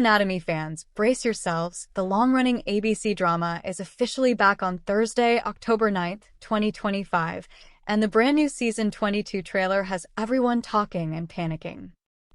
Anatomy fans, brace yourselves. The long-running ABC drama is officially back on Thursday, October 9th, 2025, and the brand new Season 22 trailer has everyone talking and panicking.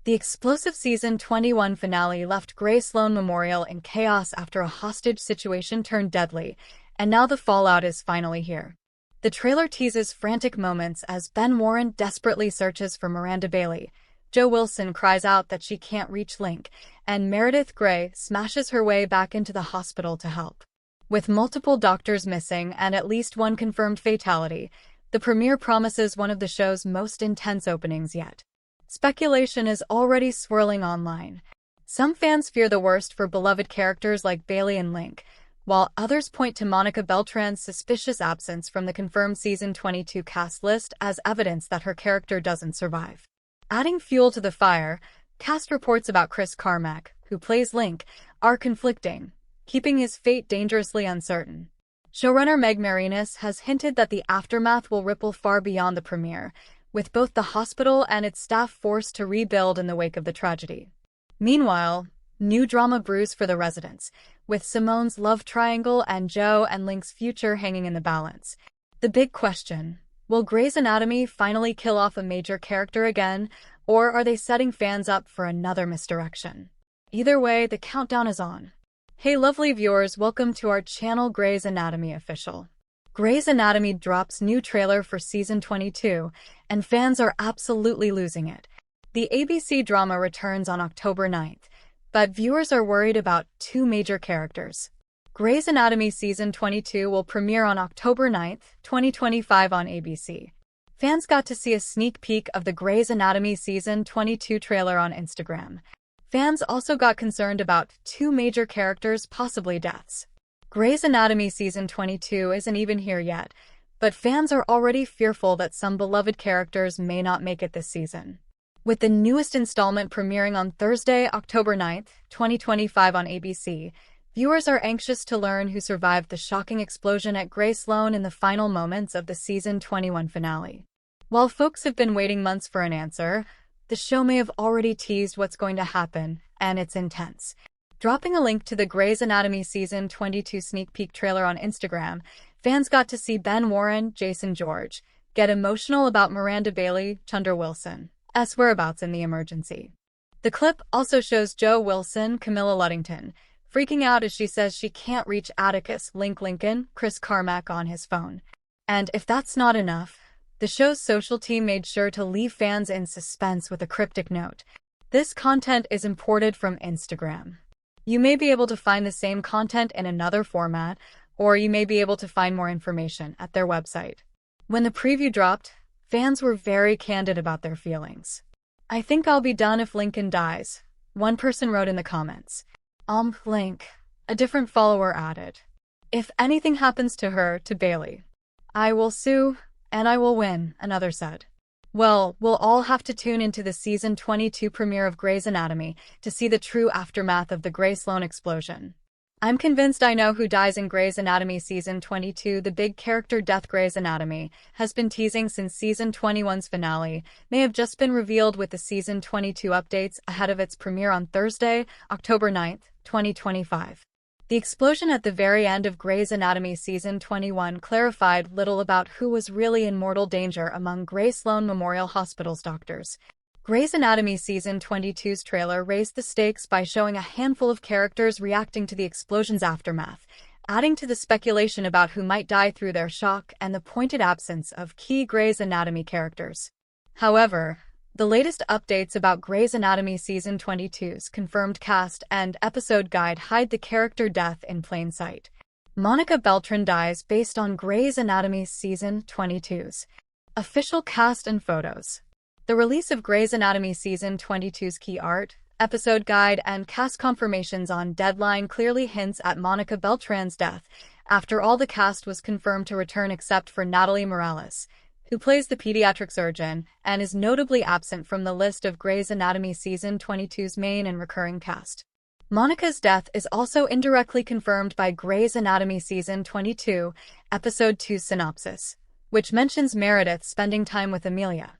The explosive Season 21 finale left Sloan Memorial in chaos after a hostage situation turned deadly, and now the fallout is finally here. The trailer teases frantic moments as Ben Warren desperately searches for Miranda Bailey. Jo Wilson cries out that she can't reach Link, and Meredith Grey smashes her way back into the hospital to help. With multiple doctors missing and at least one confirmed fatality, the premiere promises one of the show's most intense openings yet. Speculation is already swirling online. Some fans fear the worst for beloved characters like Bailey and Link, while others point to Monica Beltran's suspicious absence from the confirmed Season 22 cast list as evidence that her character doesn't survive. Adding fuel to the fire, cast reports about Chris Carmack, who plays Link, are conflicting, keeping his fate dangerously uncertain. Showrunner Meg Marinis has hinted that the aftermath will ripple far beyond the premiere, with both the hospital and its staff forced to rebuild in the wake of the tragedy. Meanwhile, new drama brews for the residents, with Simone's love triangle and Jo and Link's future hanging in the balance. The big question: will Grey's Anatomy finally kill off a major character again, or are they setting fans up for another misdirection? Either way, the countdown is on. Hey lovely viewers, welcome to our channel Grey's Anatomy Official. Grey's Anatomy drops new trailer for Season 22, and fans are absolutely losing it. The ABC drama returns on October 9th, but viewers are worried about two major characters. Grey's Anatomy Season 22 will premiere on October 9th, 2025 on ABC. Fans got to see a sneak peek of the Grey's Anatomy Season 22 trailer on Instagram. Fans also got concerned about two major characters' possibly deaths. Grey's Anatomy Season 22 isn't even here yet, but fans are already fearful that some beloved characters may not make it this season. With the newest installment premiering on Thursday, October 9th, 2025 on ABC, viewers are anxious to learn who survived the shocking explosion at Sloan in the final moments of the Season 21 finale. While folks have been waiting months for an answer, the show may have already teased what's going to happen, and it's intense. Dropping a link to the Grey's Anatomy Season 22 sneak peek trailer on Instagram, fans got to see Ben Warren, Jason George, get emotional about Miranda Bailey, Jo Wilson's whereabouts in the emergency. The clip also shows Jo Wilson, Camilla Luddington, freaking out as she says she can't reach Atticus Lincoln, Chris Carmack on his phone. And if that's not enough, the show's social team made sure to leave fans in suspense with a cryptic note. This content is imported from Instagram. You may be able to find the same content in another format, or you may be able to find more information at their website. When the preview dropped, fans were very candid about their feelings. "I think I'll be done if Lincoln dies," one person wrote in the comments. Link, a different follower added. "If anything happens to her, to Bailey, I will sue, and I will win," another said. Well, we'll all have to tune into the Season 22 premiere of Grey's Anatomy to see the true aftermath of the Sloan explosion. I'm convinced I know who dies in Grey's Anatomy Season 22. The big character death Grey's Anatomy has been teasing since Season 21's finale may have just been revealed with the Season 22 updates ahead of its premiere on Thursday, October 9th, 2025. The explosion at the very end of Grey's Anatomy Season 21 clarified little about who was really in mortal danger among Sloan Memorial Hospital's doctors. Grey's Anatomy Season 22's trailer raised the stakes by showing a handful of characters reacting to the explosion's aftermath, adding to the speculation about who might die through their shock and the pointed absence of key Grey's Anatomy characters. However, the latest updates about Grey's Anatomy Season 22's confirmed cast and episode guide hide the character death in plain sight. Monica Beltran dies based on Grey's Anatomy Season 22's official cast and photos. The release of Grey's Anatomy Season 22's key art, episode guide, and cast confirmations on Deadline clearly hints at Monica Beltran's death. After all, the cast was confirmed to return except for Natalie Morales, who plays the pediatric surgeon and is notably absent from the list of Grey's Anatomy Season 22's main and recurring cast. Monica's death is also indirectly confirmed by Grey's Anatomy Season 22, Episode 2's synopsis, which mentions Meredith spending time with Amelia.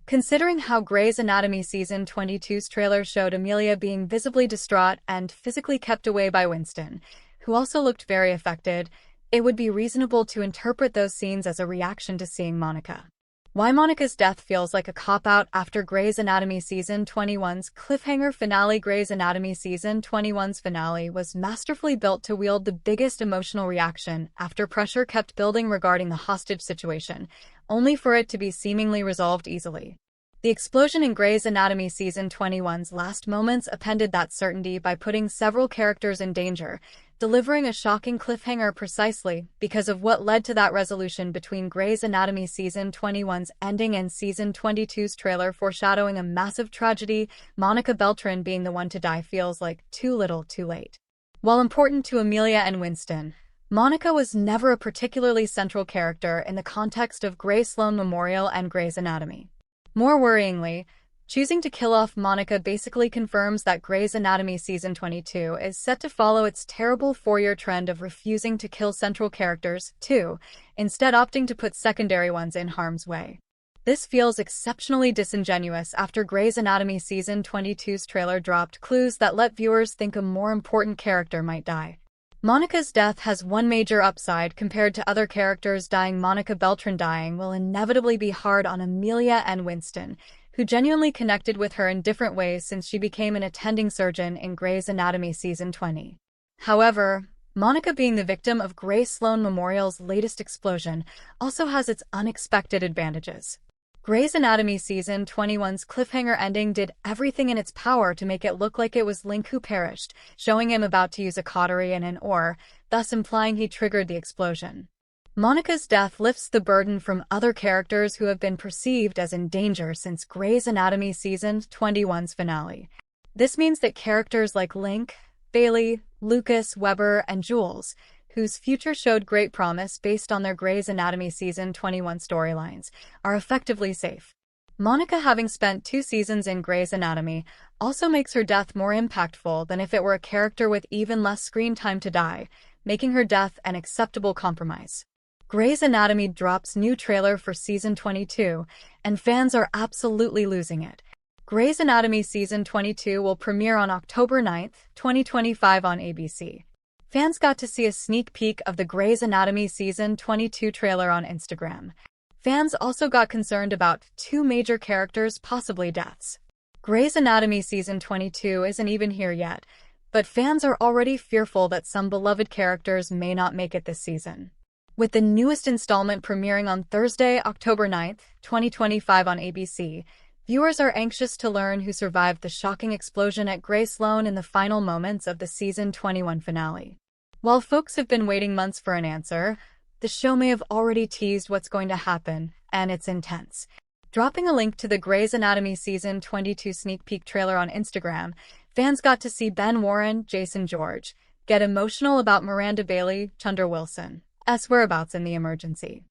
Considering how Grey's Anatomy Season 22's trailer showed Amelia being visibly distraught and physically kept away by Winston, who also looked very affected, it would be reasonable to interpret those scenes as a reaction to seeing Monica. Why Monica's death feels like a cop-out after Grey's Anatomy Season 21's cliffhanger finale. Grey's Anatomy Season 21's finale was masterfully built to wield the biggest emotional reaction after pressure kept building regarding the hostage situation, only for it to be seemingly resolved easily. The explosion in Grey's Anatomy Season 21's last moments appended that certainty by putting several characters in danger, delivering a shocking cliffhanger precisely because of what led to that resolution between Grey's Anatomy Season 21's ending and Season 22's trailer foreshadowing a massive tragedy. Monica Beltran being the one to die feels like too little too late. While important to Amelia and Winston, Monica was never a particularly central character in the context of Grey Sloan Memorial and Grey's Anatomy. More worryingly, choosing to kill off Monica basically confirms that Grey's Anatomy Season 22 is set to follow its terrible 4-year trend of refusing to kill central characters, too, instead opting to put secondary ones in harm's way. This feels exceptionally disingenuous after Grey's Anatomy Season 22's trailer dropped clues that let viewers think a more important character might die. Monica's death has one major upside compared to other characters dying. Monica Beltran dying will inevitably be hard on Amelia and Winston, who genuinely connected with her in different ways since she became an attending surgeon in Grey's Anatomy Season 20. However, Monica being the victim of Grey Sloan Memorial's latest explosion also has its unexpected advantages. Grey's Anatomy Season 21's cliffhanger ending did everything in its power to make it look like it was Link who perished, showing him about to use a cautery and an oar, thus implying he triggered the explosion. Monica's death lifts the burden from other characters who have been perceived as in danger since Grey's Anatomy Season 21's finale. This means that characters like Link, Bailey, Lucas, Weber, and Jules, whose future showed great promise based on their Grey's Anatomy Season 21 storylines, are effectively safe. Monica, having spent 2 seasons in Grey's Anatomy, also makes her death more impactful than if it were a character with even less screen time to die, making her death an acceptable compromise. Grey's Anatomy drops new trailer for Season 22, and fans are absolutely losing it. Grey's Anatomy Season 22 will premiere on October 9, 2025 on ABC. Fans got to see a sneak peek of the Grey's Anatomy Season 22 trailer on Instagram. Fans also got concerned about 2 major characters' possibly deaths. Grey's Anatomy Season 22 isn't even here yet, but fans are already fearful that some beloved characters may not make it this season. With the newest installment premiering on Thursday, October 9, 2025 on ABC, viewers are anxious to learn who survived the shocking explosion at Grey Sloan in the final moments of the Season 21 finale. While folks have been waiting months for an answer, the show may have already teased what's going to happen, and it's intense. Dropping a link to the Grey's Anatomy Season 22 sneak peek trailer on Instagram, fans got to see Ben Warren, Jason George, get emotional about Miranda Bailey, Chunder Wilson's whereabouts in the emergency.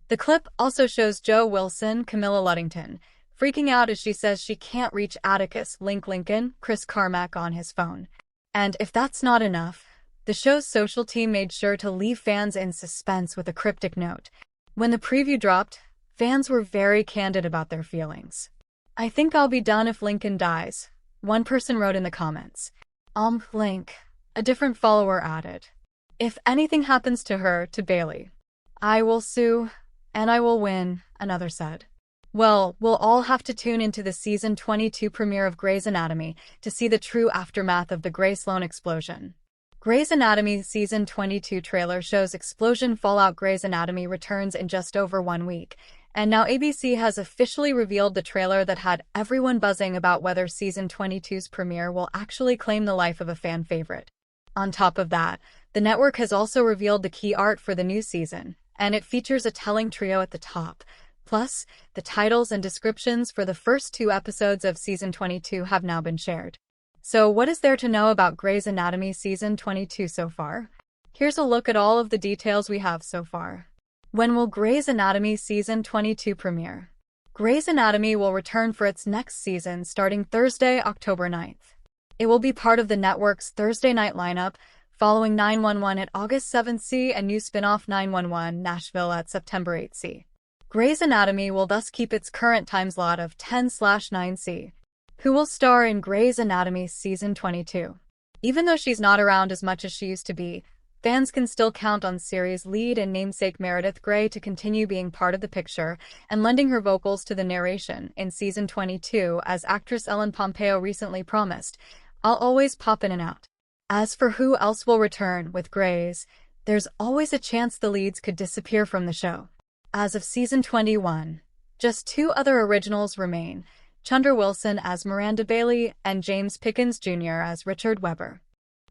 The clip also shows Joe Wilson, Camilla Luddington, freaking out as she says she can't reach Atticus, Link Lincoln, Chris Carmack on his phone. And if that's not enough, the show's social team made sure to leave fans in suspense with a cryptic note. When the preview dropped, fans were very candid about their feelings. "I think I'll be done if Lincoln dies," one person wrote in the comments. Link," a different follower added. "If anything happens to her, to Bailey, I will sue, and I will win," another said. Well, we'll all have to tune into the Season 22 premiere of Grey's Anatomy to see the true aftermath of the Grey Sloan explosion. Grey's Anatomy Season 22 trailer shows explosion fallout. Grey's Anatomy returns in just over 1 week, and now ABC has officially revealed the trailer that had everyone buzzing about whether Season 22's premiere will actually claim the life of a fan favorite. On top of that, the network has also revealed the key art for the new season, and it features a telling trio at the top. Plus, the titles and descriptions for the first 2 episodes of Season 22 have now been shared. So what is there to know about Grey's Anatomy Season 22 so far? Here's a look at all of the details we have so far. When will Grey's Anatomy Season 22 premiere? Grey's Anatomy will return for its next season starting Thursday, October 9th. It will be part of the network's Thursday night lineup, following 911 at August 7th and new spin-off 911 Nashville at September 8th. Grey's Anatomy will thus keep its current time slot of 10/9C. Who will star in Grey's Anatomy Season 22? Even though she's not around as much as she used to be, fans can still count on series lead and namesake Meredith Grey to continue being part of the picture and lending her vocals to the narration in Season 22, as actress Ellen Pompeo recently promised. I'll always pop in and out. As for who else will return with Grey's, there's always a chance the leads could disappear from the show. As of Season 21, just 2 other originals remain, Chandra Wilson as Miranda Bailey and James Pickens Jr. as Richard Webber.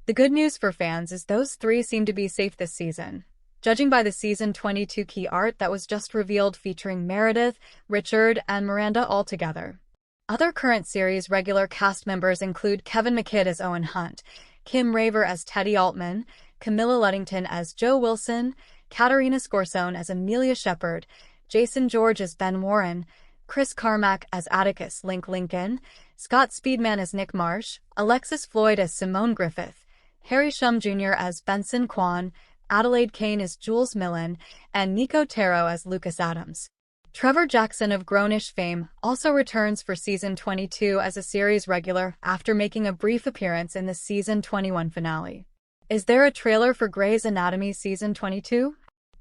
The good news for fans is those 3 seem to be safe this season, judging by the Season 22 key art that was just revealed featuring Meredith, Richard, and Miranda all together. Other current series regular cast members include Kevin McKidd as Owen Hunt, Kim Raver as Teddy Altman, Camilla Luddington as Jo Wilson, Katarina Scorsone as Amelia Shepard, Jason George as Ben Warren, Chris Carmack as Atticus Link Lincoln, Scott Speedman as Nick Marsh, Alexis Floyd as Simone Griffith, Harry Shum Jr. as Benson Kwan, Adelaide Kane as Jules Millen, and Nico Taro as Lucas Adams. Trevor Jackson of Grownish fame also returns for Season 22 as a series regular after making a brief appearance in the Season 21 finale. Is there a trailer for Grey's Anatomy Season 22?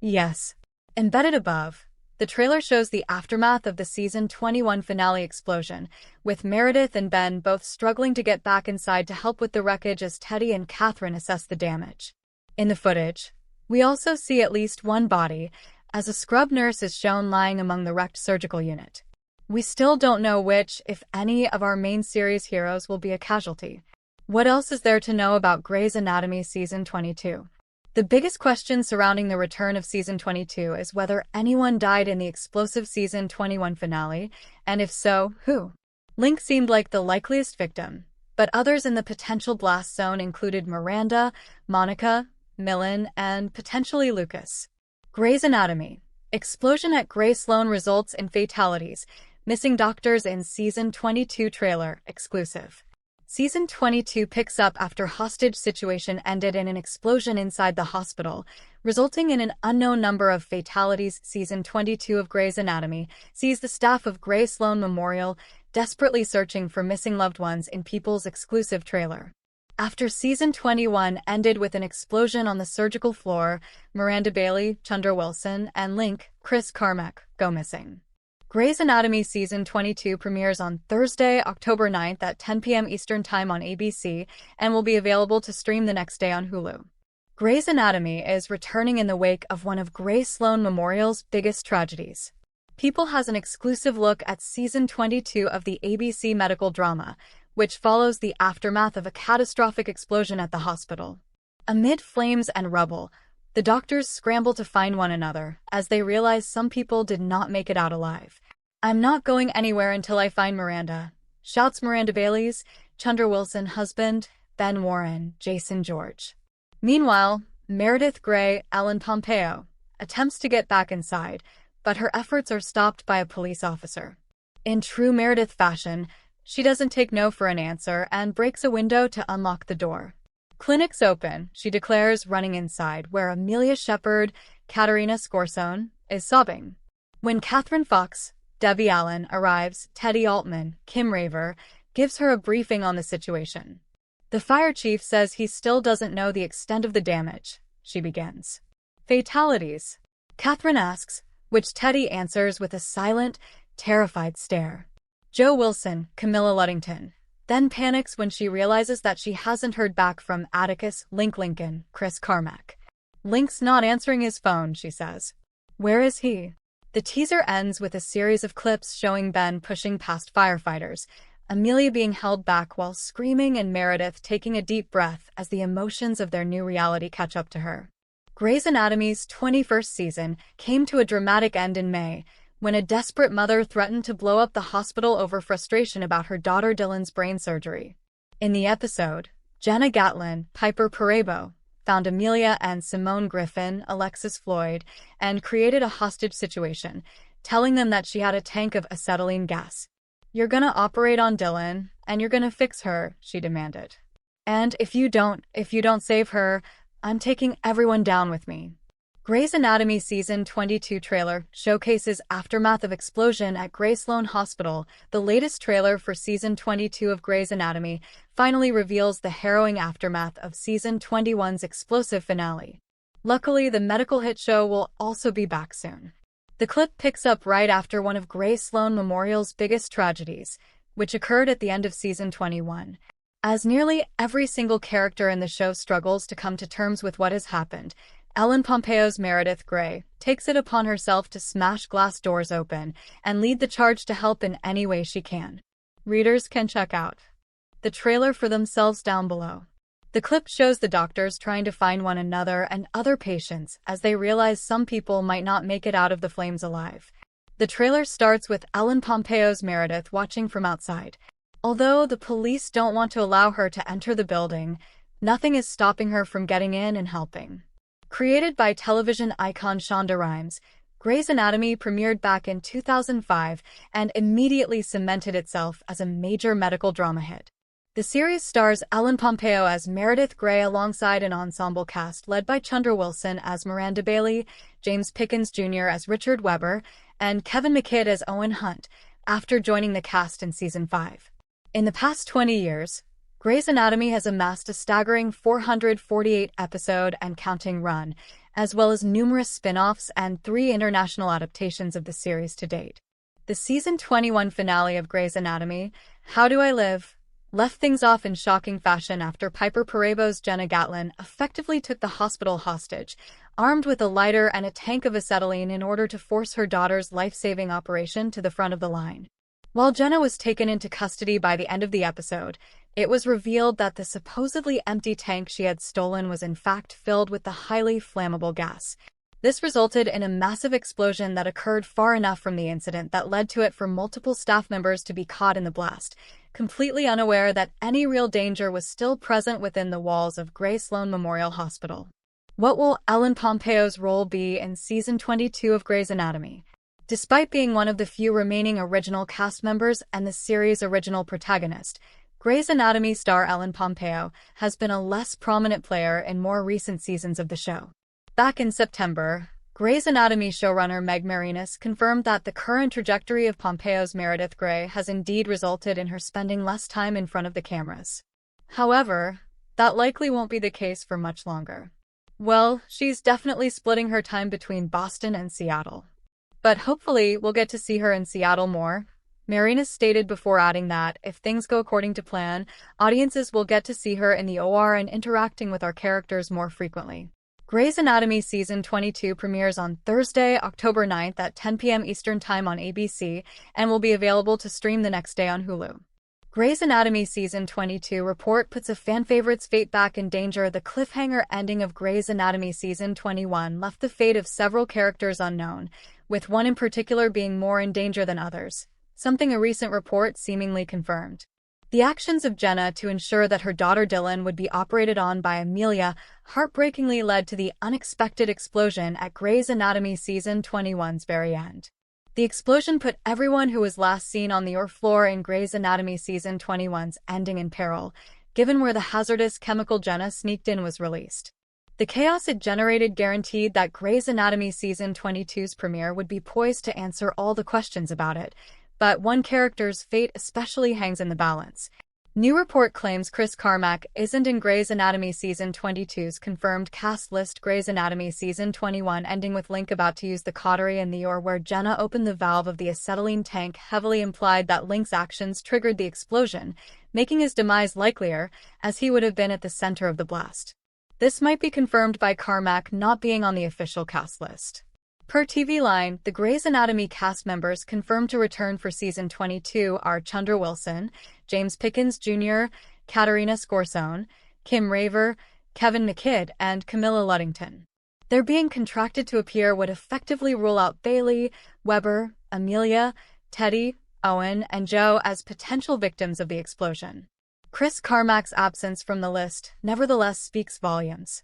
Yes. Embedded above, the trailer shows the aftermath of the Season 21 finale explosion, with Meredith and Ben both struggling to get back inside to help with the wreckage as Teddy and Catherine assess the damage. In the footage, we also see at least one body, as a scrub nurse is shown lying among the wrecked surgical unit. We still don't know which, if any, of our main series heroes will be a casualty. What else is there to know about Grey's Anatomy Season 22? The biggest question surrounding the return of Season 22 is whether anyone died in the explosive Season 21 finale, and if so, who? Link seemed like the likeliest victim, but others in the potential blast zone included Miranda, Monica, Millen, and potentially Lucas. Grey's Anatomy. Explosion at Grey Sloan results in fatalities. Missing doctors in Season 22 trailer exclusive. Season 22 picks up after hostage situation ended in an explosion inside the hospital, resulting in an unknown number of fatalities. Season 22 of Grey's Anatomy sees the staff of Grey Sloan Memorial desperately searching for missing loved ones in People's exclusive trailer. After Season 21 ended with an explosion on the surgical floor, Miranda Bailey, Chandra Wilson, and Link, Chris Carmack, go missing. Grey's Anatomy Season 22 premieres on Thursday, October 9th at 10 p.m. Eastern Time on ABC and will be available to stream the next day on Hulu. Grey's Anatomy is returning in the wake of one of Grey Sloan Memorial's biggest tragedies. People has an exclusive look at Season 22 of the ABC medical drama, which follows the aftermath of a catastrophic explosion at the hospital. Amid flames and rubble, the doctors scramble to find one another as they realize some people did not make it out alive. I'm not going anywhere until I find Miranda, shouts Miranda Bailey's Chandra Wilson husband, Ben Warren, Jason George. Meanwhile, Meredith Grey, Ellen Pompeo, attempts to get back inside, but her efforts are stopped by a police officer. In true Meredith fashion, she doesn't take no for an answer and breaks a window to unlock the door. Clinic's open, she declares, running inside, where Amelia Shepard, Katarina Scorsone, is sobbing. When Catherine Fox, Debbie Allen, arrives, Teddy Altman, Kim Raver, gives her a briefing on the situation. The fire chief says he still doesn't know the extent of the damage, she begins. Fatalities? Catherine asks, which Teddy answers with a silent, terrified stare. Jo Wilson, Camilla Luddington, then panics when she realizes that she hasn't heard back from Atticus Link Lincoln, Chris Carmack. Link's not answering his phone, she says. Where is he? The teaser ends with a series of clips showing Ben pushing past firefighters, Amelia being held back while screaming, and Meredith taking a deep breath as the emotions of their new reality catch up to her. Grey's Anatomy's 21st season came to a dramatic end in May, when a desperate mother threatened to blow up the hospital over frustration about her daughter Dylan's brain surgery. In the episode, Jenna Gatlin, Piper Perabo, found Amelia and Simone Griffin, Alexis Floyd, and created a hostage situation, telling them that she had a tank of acetylene gas. You're gonna operate on Dylan, and you're gonna fix her, she demanded. And if you don't save her, I'm taking everyone down with me. Grey's Anatomy Season 22 trailer showcases aftermath of explosion at Sloan Hospital. The latest trailer for Season 22 of Grey's Anatomy finally reveals the harrowing aftermath of Season 21's explosive finale. Luckily, the medical hit show will also be back soon. The clip picks up right after one of Sloan Memorial's biggest tragedies, which occurred at the end of Season 21. As nearly every single character in the show struggles to come to terms with what has happened, Ellen Pompeo's Meredith Grey takes it upon herself to smash glass doors open and lead the charge to help in any way she can. Readers can check out the trailer for themselves down below. The clip shows the doctors trying to find one another and other patients as they realize some people might not make it out of the flames alive. The trailer starts with Ellen Pompeo's Meredith watching from outside. Although the police don't want to allow her to enter the building, nothing is stopping her from getting in and helping. Created by television icon Shonda Rhimes, Grey's Anatomy premiered back in 2005 and immediately cemented itself as a major medical drama hit. The series stars Ellen Pompeo as Meredith Grey alongside an ensemble cast led by Chandra Wilson as Miranda Bailey, James Pickens Jr. as Richard Webber, and Kevin McKidd as Owen Hunt, after joining the cast in Season 5. In the past 20 years, Grey's Anatomy has amassed a staggering 448-episode and counting run, as well as numerous spin-offs and 3 international adaptations of the series to date. The Season 21 finale of Grey's Anatomy, How Do I Live?, left things off in shocking fashion after Piper Perebo's Jenna Gatlin effectively took the hospital hostage, armed with a lighter and a tank of acetylene in order to force her daughter's life-saving operation to the front of the line. While Jenna was taken into custody by the end of the episode, it was revealed that the supposedly empty tank she had stolen was in fact filled with the highly flammable gas. This resulted in a massive explosion that occurred far enough from the incident that led to it for multiple staff members to be caught in the blast, completely unaware that any real danger was still present within the walls of Sloan Memorial Hospital. What will Ellen Pompeo's role be in Season 22 of Grey's Anatomy? Despite being one of the few remaining original cast members and the series' original protagonist, Grey's Anatomy star Ellen Pompeo has been a less prominent player in more recent seasons of the show. Back in September, Grey's Anatomy showrunner Meg Marinis confirmed that the current trajectory of Pompeo's Meredith Grey has indeed resulted in her spending less time in front of the cameras. However, that likely won't be the case for much longer. Well, she's definitely splitting her time between Boston and Seattle. But hopefully we'll get to see her in Seattle more. Marinas stated before adding that, if things go according to plan, audiences will get to see her in the OR and interacting with our characters more frequently. Grey's Anatomy Season 22 premieres on Thursday, October 9th at 10 p.m. Eastern Time on ABC and will be available to stream the next day on Hulu. Grey's Anatomy Season 22 report puts a fan favorite's fate back in danger. The cliffhanger ending of Grey's Anatomy Season 21 left the fate of several characters unknown, with one in particular being more in danger than others, something a recent report seemingly confirmed. The actions of Jenna to ensure that her daughter Dylan would be operated on by Amelia heartbreakingly led to the unexpected explosion at Grey's Anatomy Season 21's very end. The explosion put everyone who was last seen on the floor in Grey's Anatomy Season 21's ending in peril, given where the hazardous chemical Jenna sneaked in was released. The chaos it generated guaranteed that Grey's Anatomy Season 22's premiere would be poised to answer all the questions about it, but one character's fate especially hangs in the balance. New report claims Chris Carmack isn't in Grey's Anatomy Season 22's confirmed cast list. Grey's Anatomy Season 21 ending with Link about to use the cautery in the OR where Jenna opened the valve of the acetylene tank heavily implied that Link's actions triggered the explosion, making his demise likelier, as he would have been at the center of the blast. This might be confirmed by Carmack not being on the official cast list. Per TV Line, the Grey's Anatomy cast members confirmed to return for Season 22 are Chandra Wilson, James Pickens Jr., Katerina Scorsone, Kim Raver, Kevin McKidd, and Camilla Luddington. Their being contracted to appear would effectively rule out Bailey, Webber, Amelia, Teddy, Owen, and Joe as potential victims of the explosion. Chris Carmack's absence from the list nevertheless speaks volumes.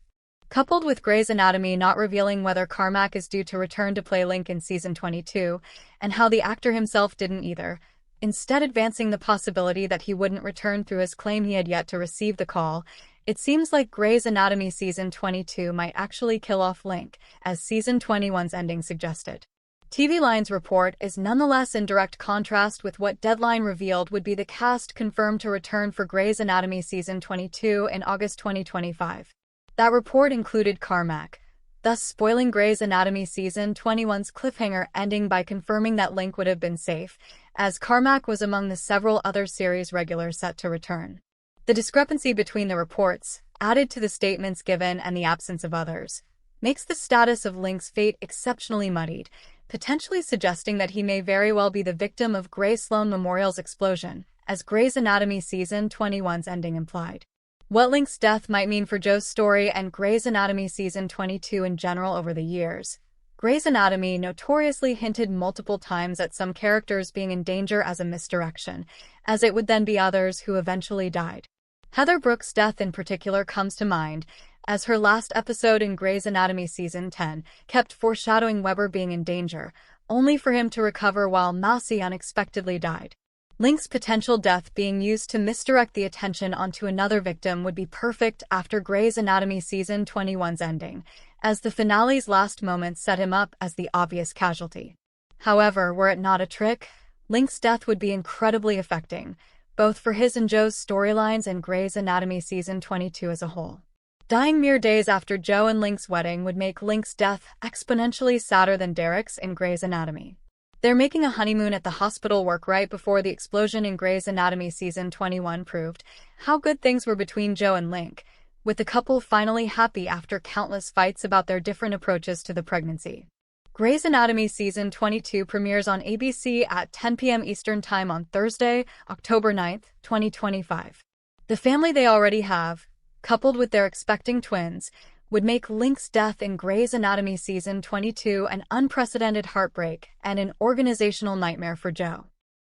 Coupled with Grey's Anatomy not revealing whether Carmack is due to return to play Link in Season 22, and how the actor himself didn't either, instead advancing the possibility that he wouldn't return through his claim he had yet to receive the call, It seems like Grey's Anatomy Season 22 might actually kill off Link, as Season 21's ending suggested. TV Line's report is nonetheless in direct contrast with what Deadline revealed would be the cast confirmed to return for Grey's Anatomy Season 22 in August 2025. That report included Carmack, thus spoiling Grey's Anatomy Season 21's cliffhanger ending by confirming that Link would have been safe, as Carmack was among the several other series regulars set to return. The discrepancy between the reports, added to the statements given and the absence of others, makes the status of Link's fate exceptionally muddied, potentially suggesting that he may very well be the victim of Sloan Memorial's explosion, as Grey's Anatomy Season 21's ending implied. What Link's death might mean for Joe's story and Grey's Anatomy Season 22 in general over the years. Grey's Anatomy notoriously hinted multiple times at some characters being in danger as a misdirection, as it would then be others who eventually died. Heather Brooks' death in particular comes to mind, as her last episode in Grey's Anatomy Season 10 kept foreshadowing Weber being in danger, only for him to recover while Massey unexpectedly died. Link's potential death being used to misdirect the attention onto another victim would be perfect after Grey's Anatomy Season 21's ending, as the finale's last moments set him up as the obvious casualty. However, were it not a trick, Link's death would be incredibly affecting, both for his and Joe's storylines and Grey's Anatomy Season 22 as a whole. Dying mere days after Joe and Link's wedding would make Link's death exponentially sadder than Derek's in Grey's Anatomy. They're making a honeymoon at the hospital work right before the explosion in Grey's Anatomy Season 21 proved how good things were between Joe and Link, with the couple finally happy after countless fights about their different approaches to the pregnancy. Grey's Anatomy Season 22 premieres on ABC at 10 p.m. Eastern Time on Thursday, October 9, 2025. The family they already have, coupled with their expecting twins, would make Link's death in Grey's Anatomy Season 22 an unprecedented heartbreak and an organizational nightmare for Joe.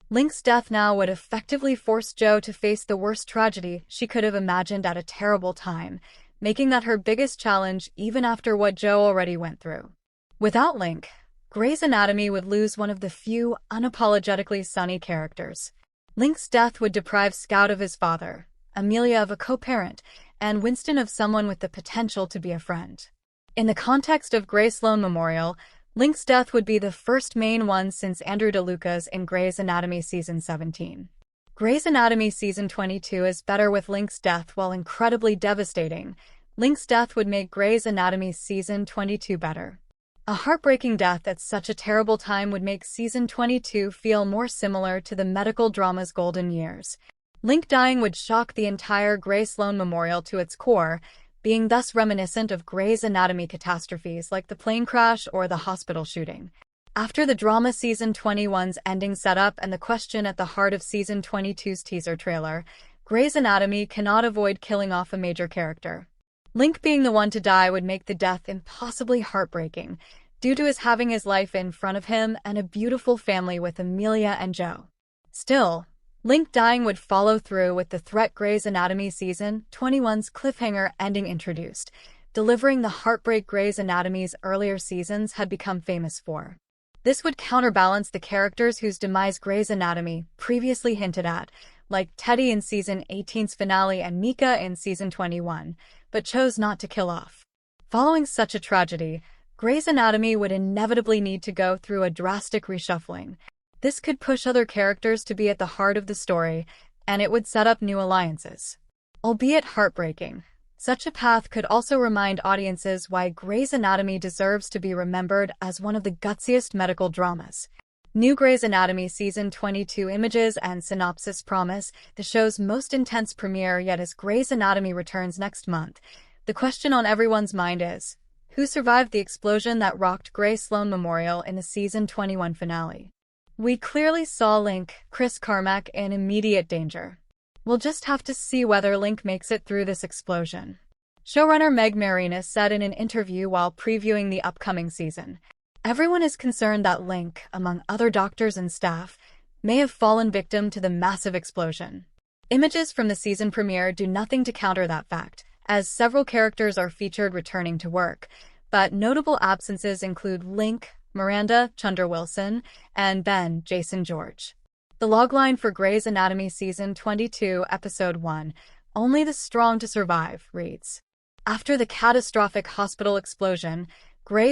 Link's death now would effectively force Joe to face the worst tragedy she could have imagined at a terrible time, making that her biggest challenge even after what Joe already went through. Without Link, Grey's Anatomy would lose one of the few unapologetically sunny characters. Link's death would deprive Scout of his father, Amelia of a co-parent, and Winston of someone with the potential to be a friend. In the context of Sloan Memorial, Link's death would be the first main one since Andrew DeLuca's in Grey's Anatomy Season 17. Grey's Anatomy Season 22 is better with Link's death while incredibly devastating. Link's death would make Grey's Anatomy Season 22 better. A heartbreaking death at such a terrible time would make Season 22 feel more similar to the medical drama's golden years. Link dying would shock the entire Sloan Memorial to its core, being thus reminiscent of Grey's Anatomy catastrophes like the plane crash or the hospital shooting. After the drama Season 21's ending setup and the question at the heart of Season 22's teaser trailer, Grey's Anatomy cannot avoid killing off a major character. Link being the one to die would make the death impossibly heartbreaking, due to his having his life in front of him and a beautiful family with Amelia and Joe. Still, Link dying would follow through with the threat Grey's Anatomy Season 21's cliffhanger ending introduced, delivering the heartbreak Grey's Anatomy's earlier seasons had become famous for. This would counterbalance the characters whose demise Grey's Anatomy previously hinted at, like Teddy in Season 18's finale and Mika in Season 21, but chose not to kill off. Following such a tragedy, Grey's Anatomy would inevitably need to go through a drastic reshuffling. This could push other characters to be at the heart of the story, and it would set up new alliances. Albeit heartbreaking, such a path could also remind audiences why Grey's Anatomy deserves to be remembered as one of the gutsiest medical dramas. New Grey's Anatomy Season 22 images and synopsis promise the show's most intense premiere yet as Grey's Anatomy returns next month. The question on everyone's mind is, who survived the explosion that rocked Sloan Memorial in the Season 21 finale? We clearly saw Link, Chris Carmack, in immediate danger. We'll just have to see whether Link makes it through this explosion. Showrunner Meg Marinas said in an interview while previewing the upcoming season, "Everyone is concerned that Link, among other doctors and staff, may have fallen victim to the massive explosion." Images from the season premiere do nothing to counter that fact, as several characters are featured returning to work, but notable absences include Link, Miranda, Chunder Wilson, and Ben, Jason George. The logline for Grey's Anatomy Season 22, Episode 1, Only the strong to survive, reads. After the catastrophic hospital explosion,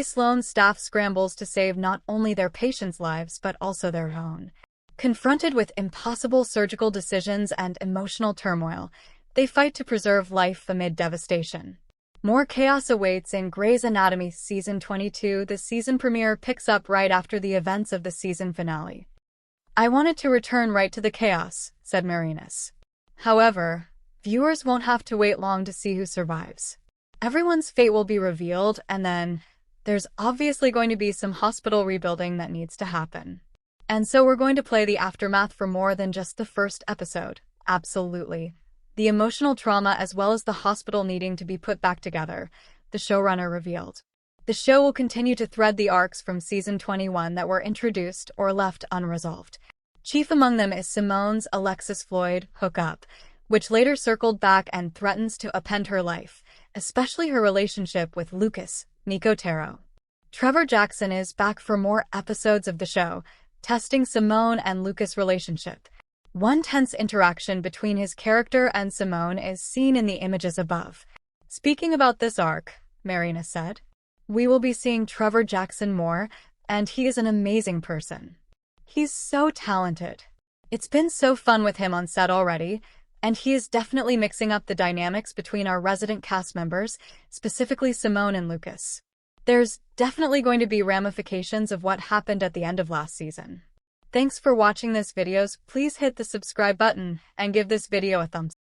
Sloan's staff scrambles to save not only their patients' lives but also their own. Confronted with impossible surgical decisions and emotional turmoil, they fight to preserve life amid devastation. More chaos awaits in Grey's Anatomy Season 22. The season premiere picks up right after the events of the season finale. "I wanted to return right to the chaos," said Marinus. However, viewers won't have to wait long to see who survives. Everyone's fate will be revealed, and then there's obviously going to be some hospital rebuilding that needs to happen. And so we're going to play the aftermath for more than just the first episode. Absolutely. The emotional trauma as well as the hospital needing to be put back together, the showrunner revealed. The show will continue to thread the arcs from Season 21 that were introduced or left unresolved. Chief among them is Simone's Alexis Floyd hookup, which later circled back and threatens to upend her life, especially her relationship with Lucas Nicotero. Trevor Jackson is back for more episodes of the show, testing Simone and Lucas' relationship. One tense interaction between his character and Simone is seen in the images above. Speaking about this arc, Marinus said, "We will be seeing Trevor Jackson more, and he is an amazing person. He's so talented. It's been so fun with him on set already, and he is definitely mixing up the dynamics between our resident cast members, specifically Simone and Lucas. There's definitely going to be ramifications of what happened at the end of last season." Thanks for watching this videos. Please hit the subscribe button and give this video a thumbs up.